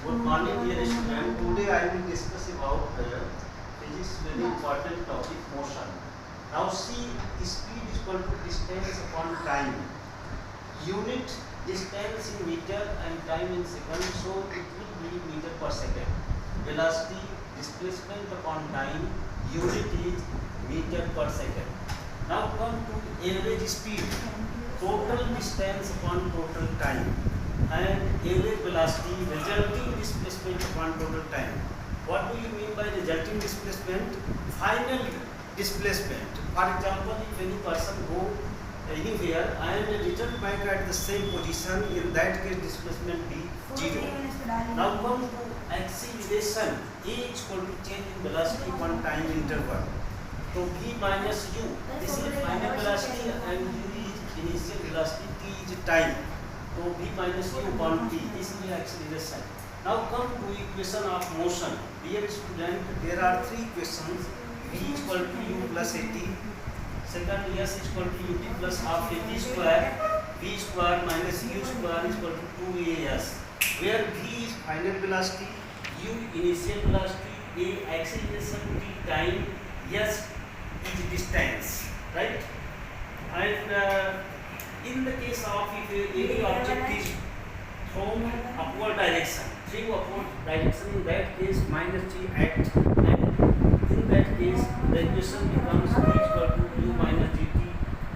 Good morning, dear student. Today I will discuss about physics very important topic, motion. Now see, speed is equal to distance upon time. Unit distance in meter and time in second, so it will be meter per second. Velocity displacement upon time, unit is meter per second. Now come to average speed, total distance upon total time, and average velocity resulting displacement upon total time. What do you mean by resulting displacement? Final displacement. For example, if any person go anywhere and return back at the same position, in that case displacement be 0. Now come to acceleration. A is equal to change in velocity upon time interval. So v minus u, this is final velocity and u is initial velocity, t is time. So v minus u upon t, this is acceleration. Now come to equation of motion. Dear student, there are three equations. V is equal to u plus at. Second, s is equal to ut plus half at square. V square minus u square is equal to 2as. Where v is final velocity, u initial velocity, a acceleration, t time, s is distance, right? And in the case of if any object is thrown upward direction, in that case minus g act, and in that case the equation becomes v is equal to u minus gt,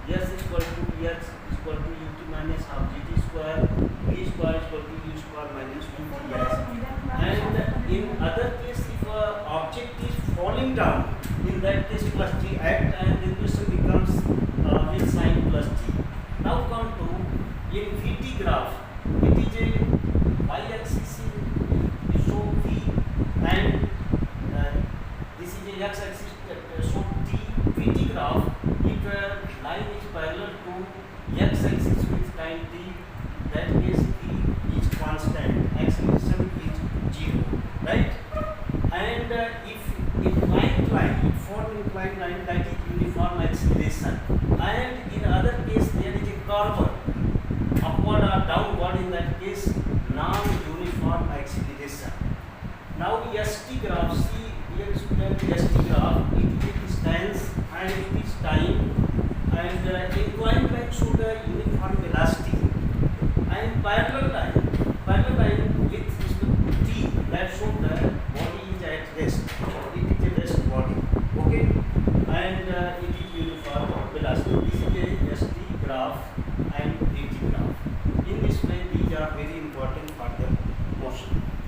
s is equal to x is equal to ut minus half gt square, v square is equal to u square minus 2ts. And in other case, if object is falling down, in that case plus g act and the equation becomes with sign plus g. Now come to in VT graph, it is a y-axis show v and this is a x-axis show t. VT graph, if a line is parallel to x-axis with time t, that case v is constant, acceleration is 0, right?